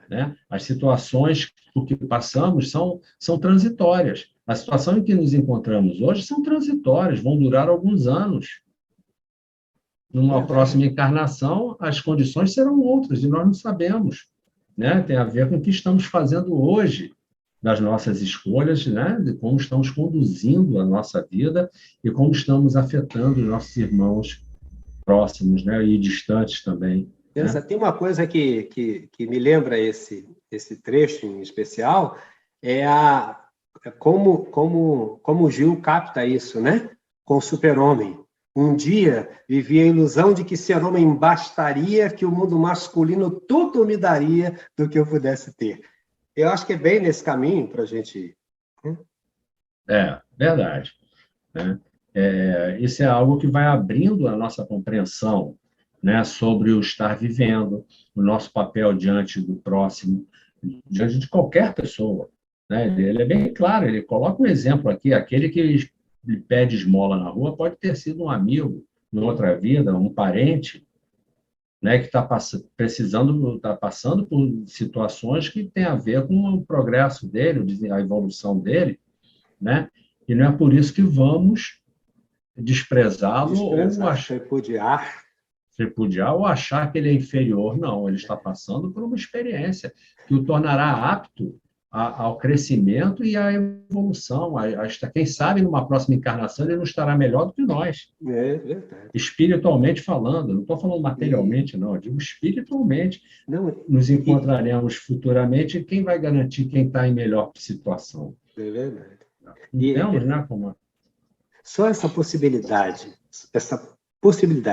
né? As situações por que passamos são transitórias. A situação em que nos encontramos hoje são transitórias, vão durar alguns anos. Numa próxima encarnação, as condições serão outras, e nós não sabemos, né? Tem a ver com o que estamos fazendo hoje, das nossas escolhas, né? De como estamos conduzindo a nossa vida e como estamos afetando os nossos irmãos próximos, né? E distantes também. Né? Tem uma coisa que me lembra esse trecho em especial, como o Gil capta isso, né? Com o super-homem. Um dia vivi a ilusão de que ser homem bastaria, que o mundo masculino tudo me daria do que eu pudesse ter. Eu acho que é bem nesse caminho para a gente ir. Verdade. Né? Isso é algo que vai abrindo a nossa compreensão, né, sobre o estar vivendo, o nosso papel diante do próximo, diante de qualquer pessoa. Né? Ele é bem claro, ele coloca um exemplo aqui, aquele que lhe pede esmola na rua pode ter sido um amigo, em outra vida, um parente, né, que está passando por situações que têm a ver com o progresso dele, a evolução dele, né? E não é por isso que vamos desprezá-lo ou repudiar ou achar que ele é inferior. Não, ele está passando por uma experiência que o tornará apto ao crescimento e à evolução. Quem sabe, numa próxima encarnação, ele não estará melhor do que nós. É verdade. Espiritualmente falando, não estou falando materialmente, não, eu digo espiritualmente. Nos encontraremos futuramente, e quem vai garantir quem está em melhor situação? É verdade. Entendemos, né, como... Só essa possibilidade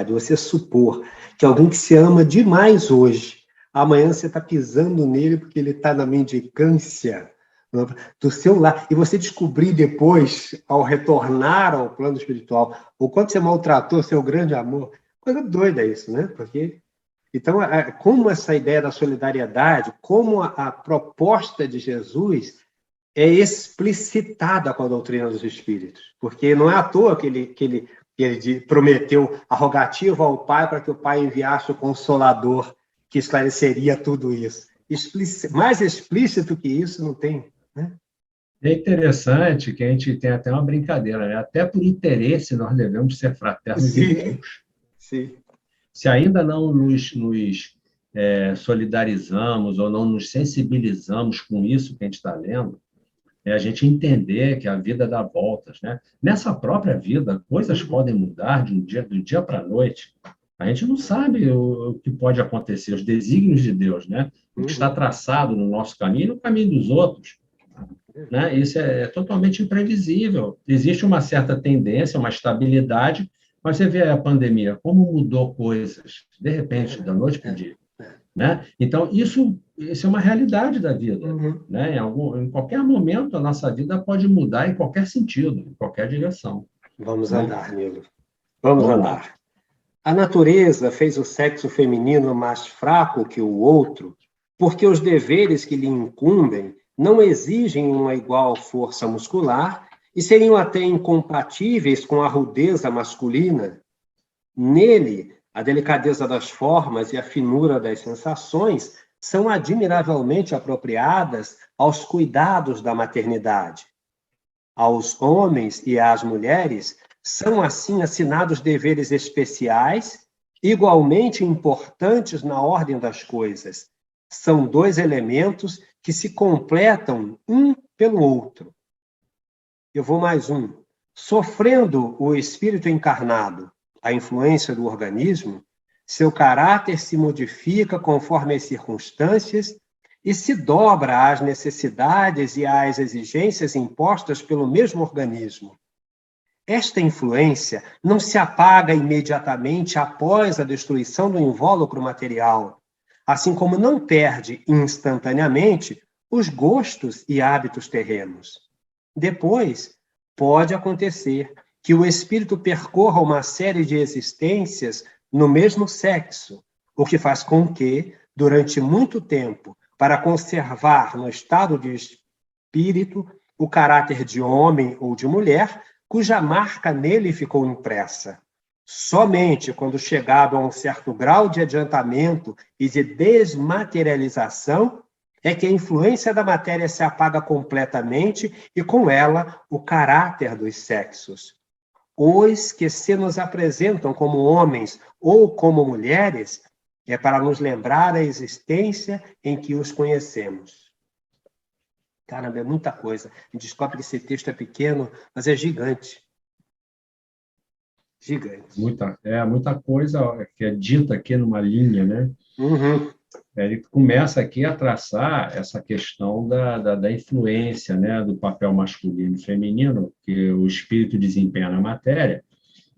de você supor que alguém que se ama demais hoje, amanhã você está pisando nele porque ele está na mendicância do seu lar, e você descobrir depois, ao retornar ao plano espiritual, o quanto você maltratou seu grande amor. Coisa doida isso, né? Porque, então, como essa ideia da solidariedade, como a proposta de Jesus é explicitada com a doutrina dos espíritos, porque não é à toa que ele prometeu a rogativa ao Pai para que o Pai enviasse o Consolador, que esclareceria tudo isso. Mais explícito que isso não tem. Né? É interessante que a gente tem até uma brincadeira, né? Até por interesse nós devemos ser fraternos e irmãos. Sim. Se ainda não nos solidarizamos ou não nos sensibilizamos com isso que a gente está lendo, a gente entender que a vida dá voltas, né? Nessa própria vida, coisas podem mudar do dia para a noite. A gente não sabe o que pode acontecer, os desígnios de Deus, né? O que está traçado no nosso caminho e no caminho dos outros. Né? Isso é totalmente imprevisível. Existe uma certa tendência, uma estabilidade, mas você vê a pandemia, como mudou coisas, de repente, da noite para o dia. Né? Então, isso é uma realidade da vida. Né? Em qualquer momento, a nossa vida pode mudar em qualquer sentido, em qualquer direção. Vamos andar, Nilo. Vamos andar. A natureza fez o sexo feminino mais fraco que o outro, porque os deveres que lhe incumbem não exigem uma igual força muscular e seriam até incompatíveis com a rudeza masculina. Nele, a delicadeza das formas e a finura das sensações são admiravelmente apropriadas aos cuidados da maternidade. Aos homens e às mulheres são, assim, assinados deveres especiais, igualmente importantes na ordem das coisas. São dois elementos que se completam um pelo outro. Eu vou mais um. Sofrendo o espírito encarnado a influência do organismo, seu caráter se modifica conforme as circunstâncias e se dobra às necessidades e às exigências impostas pelo mesmo organismo. Esta influência não se apaga imediatamente após a destruição do invólucro material, assim como não perde instantaneamente os gostos e hábitos terrenos. Depois, pode acontecer que o espírito percorra uma série de existências no mesmo sexo, o que faz com que, durante muito tempo, para conservar no estado de espírito o caráter de homem ou de mulher, cuja marca nele ficou impressa. Somente quando chegado a um certo grau de adiantamento e de desmaterialização é que a influência da matéria se apaga completamente e, com ela, o caráter dos sexos. Os que se nos apresentam como homens ou como mulheres é para nos lembrar a existência em que os conhecemos. Caramba, é muita coisa. A gente descobre que esse texto é pequeno, mas é gigante. Gigante. Muita coisa que é dita aqui numa linha, né? Uhum. Ele começa aqui a traçar essa questão da influência, né, do papel masculino e feminino que o espírito desempenha na matéria,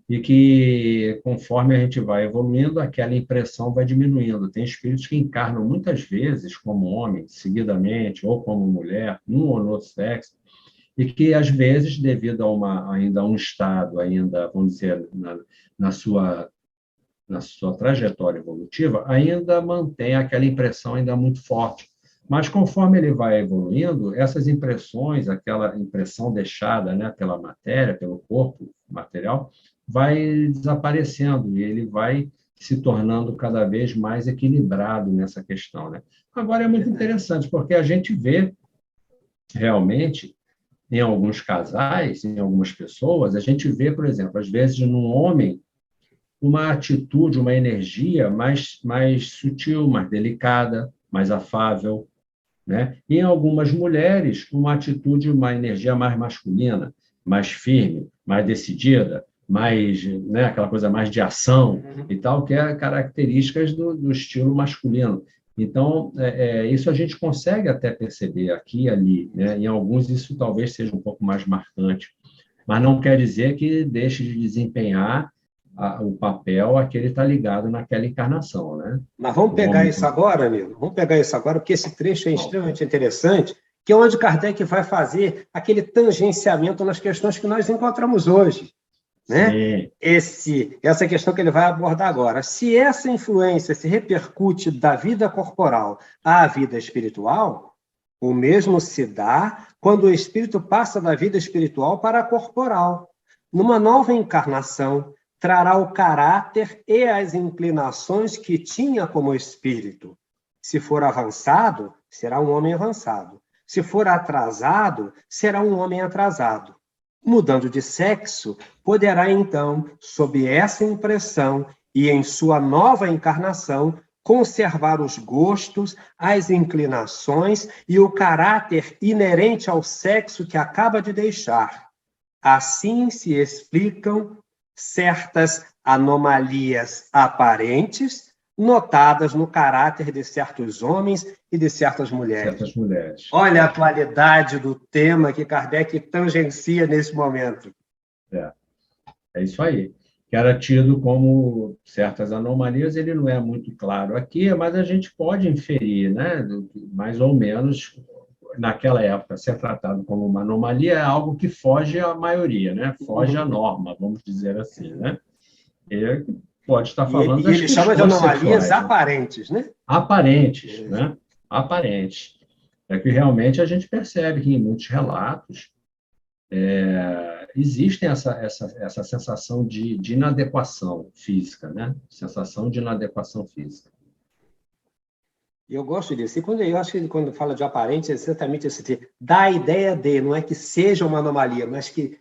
e que, conforme a gente vai evoluindo, aquela impressão vai diminuindo. Tem espíritos que encarnam muitas vezes como homem, seguidamente, ou como mulher, num ou no outro sexo, e que, às vezes, devido ainda a um estado, ainda, vamos dizer, na sua trajetória evolutiva, ainda mantém aquela impressão ainda muito forte. Mas, conforme ele vai evoluindo, essas impressões, aquela impressão deixada, né, pela matéria, pelo corpo material, vai desaparecendo e ele vai se tornando cada vez mais equilibrado nessa questão, né? Agora, é muito interessante, porque a gente vê realmente, em alguns casais, em algumas pessoas, a gente vê, por exemplo, às vezes, num homem, uma atitude, uma energia mais sutil, mais delicada, mais afável, né? E em algumas mulheres, uma atitude, uma energia mais masculina, mais firme, mais decidida, mais, né, aquela coisa mais de ação e tal, que é características do estilo masculino. Então, isso a gente consegue até perceber aqui e ali, né? Em alguns isso talvez seja um pouco mais marcante, mas não quer dizer que deixe de desempenhar o papel a que ele está ligado naquela encarnação, né? Mas vamos pegar isso agora, amigo. Vamos pegar isso agora, porque esse trecho é extremamente interessante, que é onde Kardec vai fazer aquele tangenciamento nas questões que nós encontramos hoje, né? Essa questão que ele vai abordar agora. Se essa influência se repercute da vida corporal à vida espiritual, o mesmo se dá quando o espírito passa da vida espiritual para a corporal. Numa nova encarnação, trará o caráter e as inclinações que tinha como espírito. Se for avançado, será um homem avançado. Se for atrasado, será um homem atrasado. Mudando de sexo, poderá, então, sob essa impressão e em sua nova encarnação, conservar os gostos, as inclinações e o caráter inerente ao sexo que acaba de deixar. Assim se explicam certas anomalias aparentes notadas no caráter de certos homens e de certas mulheres. Olha a atualidade do tema que Kardec tangencia nesse momento. É isso aí. Que era tido como certas anomalias, ele não é muito claro aqui, mas a gente pode inferir, né? Mais ou menos, naquela época, ser tratado como uma anomalia é algo que foge à maioria, né? Foge à norma, vamos dizer assim, né? Ele pode estar falando das ele chama de anomalias aparentes, né? Aparentes, né? Aparentes. É que realmente a gente percebe que em muitos relatos existem essa sensação de inadequação física, né? Sensação de inadequação física. Eu gosto disso. E eu acho que quando fala de aparente, é exatamente isso. Dá a ideia de, não é que seja uma anomalia, mas que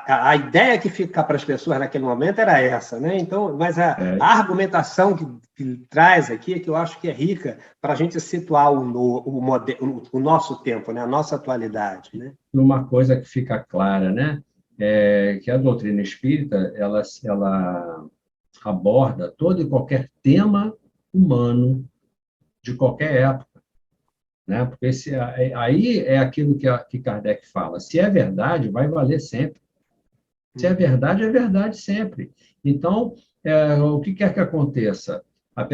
a ideia que fica para as pessoas naquele momento era essa, né? Então, mas a argumentação que traz aqui, que eu acho que é rica para a gente situar o nosso tempo, né? A nossa atualidade, né? Uma coisa que fica clara, né? É que a doutrina espírita ela aborda todo e qualquer tema humano de qualquer época, né? Porque aí é aquilo que Kardec fala. Se é verdade, vai valer sempre. Se é verdade sempre. Então, o que quer que aconteça? A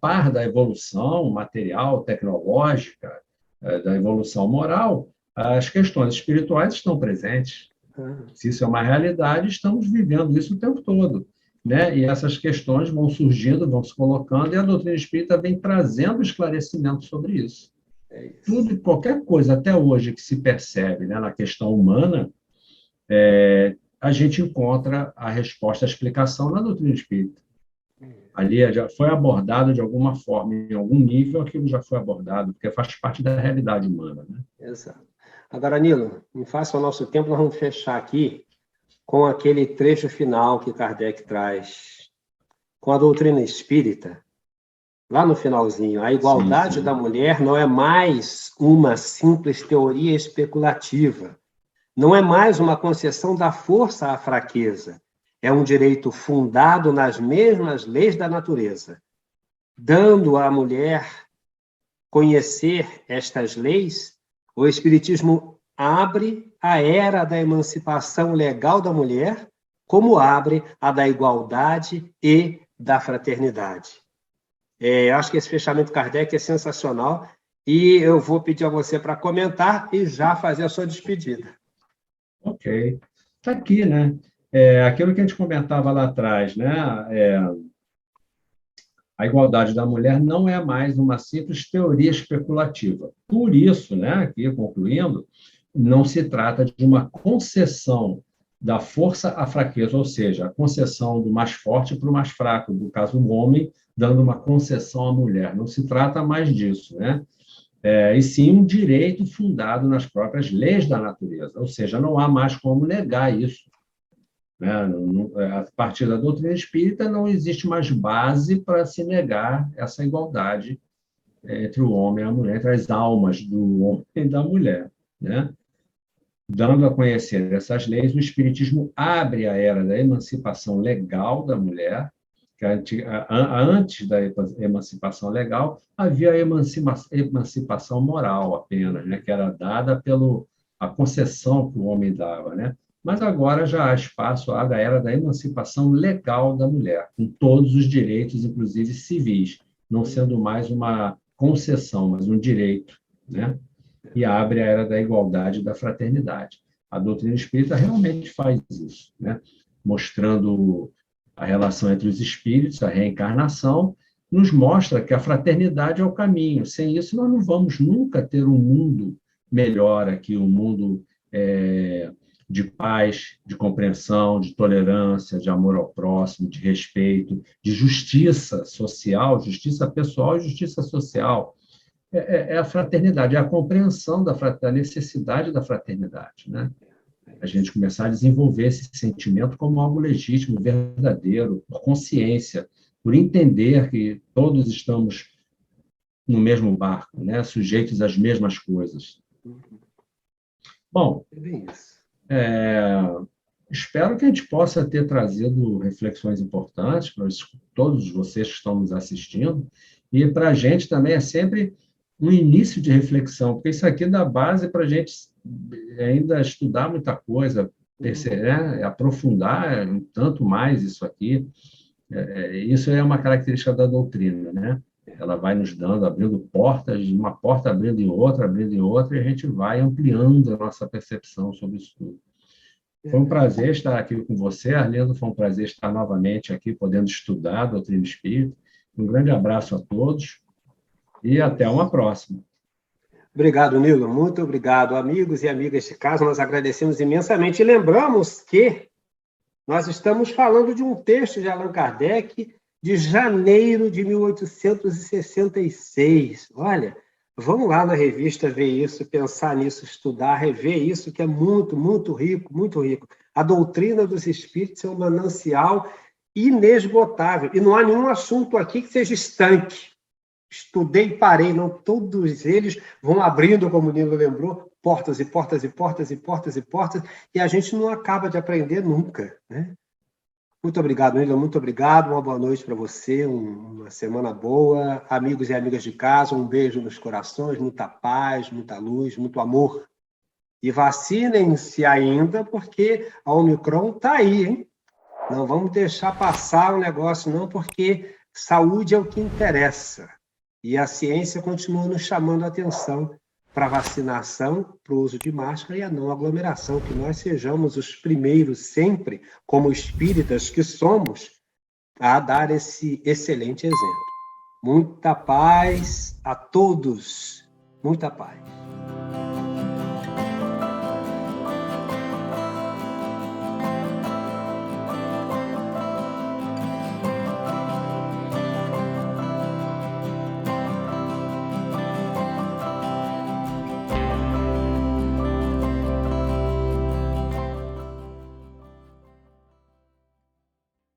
par da evolução material, tecnológica, da evolução moral, as questões espirituais estão presentes. Se isso é uma realidade, estamos vivendo isso o tempo todo. né? E essas questões vão surgindo, vão se colocando, e a doutrina espírita vem trazendo esclarecimento sobre isso. É isso. Tudo, qualquer coisa, até hoje, que se percebe, né, na questão humana, a gente encontra a resposta, a explicação na doutrina espírita. Ali já foi abordado de alguma forma, em algum nível, aquilo já foi abordado, porque faz parte da realidade humana, né? Exato. Agora, Nilo, em face ao nosso tempo, nós vamos fechar aqui com aquele trecho final que Kardec traz com a doutrina espírita, lá no finalzinho. A igualdade da mulher não é mais uma simples teoria especulativa, não é mais uma concessão da força à fraqueza, é um direito fundado nas mesmas leis da natureza. Dando à mulher conhecer estas leis, o Espiritismo abre a era da emancipação legal da mulher, como abre a da igualdade e da fraternidade. Eu acho que esse fechamento Kardec é sensacional e eu vou pedir a você para comentar e já fazer a sua despedida. Ok. Está aqui, né? Aquilo que a gente comentava lá atrás, né? A igualdade da mulher não é mais uma simples teoria especulativa. Por isso, né, aqui concluindo, não se trata de uma concessão da força à fraqueza, ou seja, a concessão do mais forte para o mais fraco, no caso, o homem dando uma concessão à mulher. Não se trata mais disso, né? E sim um direito fundado nas próprias leis da natureza, ou seja, não há mais como negar isso. Né? A partir da doutrina espírita, não existe mais base para se negar essa igualdade entre o homem e a mulher, entre as almas do homem e da mulher. Né? Dando a conhecer essas leis, o Espiritismo abre a era da emancipação legal da mulher, que antes da emancipação legal havia a emancipação moral apenas, né? Que era dada pela concessão que o homem dava, né? Mas agora já há espaço à era da emancipação legal da mulher, com todos os direitos, inclusive civis, não sendo mais uma concessão, mas um direito, né? E abre a era da igualdade e da fraternidade. A doutrina espírita realmente faz isso, né? Mostrando a relação entre os espíritos, a reencarnação, nos mostra que a fraternidade é o caminho. Sem isso, nós não vamos nunca ter um mundo melhor aqui, um mundo de paz, de compreensão, de tolerância, de amor ao próximo, de respeito, de justiça social, justiça pessoal e justiça social. É a fraternidade, é a compreensão da necessidade da fraternidade, né? A gente começar a desenvolver esse sentimento como algo legítimo, verdadeiro, por consciência, por entender que todos estamos no mesmo barco, né? Sujeitos às mesmas coisas. Bom, espero que a gente possa ter trazido reflexões importantes para todos vocês que estão nos assistindo, e para a gente também é sempre um início de reflexão, porque isso aqui dá base para a gente ainda estudar muita coisa, né? Aprofundar um tanto mais isso aqui. Isso é uma característica da doutrina, né? Ela vai nos dando, abrindo portas, uma porta abrindo em outra, e a gente vai ampliando a nossa percepção sobre isso tudo. Foi um prazer estar aqui com você, Arlindo, foi um prazer estar novamente aqui, podendo estudar a doutrina espírita. Um grande abraço a todos e até uma próxima. Obrigado, Nilo. Muito obrigado. Amigos e amigas de casa, nós agradecemos imensamente. E lembramos que nós estamos falando de um texto de Allan Kardec de janeiro de 1866. Olha, vamos lá na revista ver isso, pensar nisso, estudar, rever isso, que é muito, muito rico, muito rico. A doutrina dos espíritos é um manancial inesgotável. E não há nenhum assunto aqui que seja estanque. Estudei e parei, não, todos eles vão abrindo, como o Nilo lembrou, portas e portas e portas e portas e portas, e a gente não acaba de aprender nunca, né? Muito obrigado, Nilo, muito obrigado, uma boa noite para você, uma semana boa, amigos e amigas de casa, um beijo nos corações, muita paz, muita luz, muito amor. E vacinem-se ainda, porque a Omicron está aí, hein? Não vamos deixar passar o negócio, não, porque saúde é o que interessa. E a ciência continua nos chamando a atenção para a vacinação, para o uso de máscara e a não aglomeração, que nós sejamos os primeiros sempre, como espíritas que somos, a dar esse excelente exemplo. Muita paz a todos. Muita paz.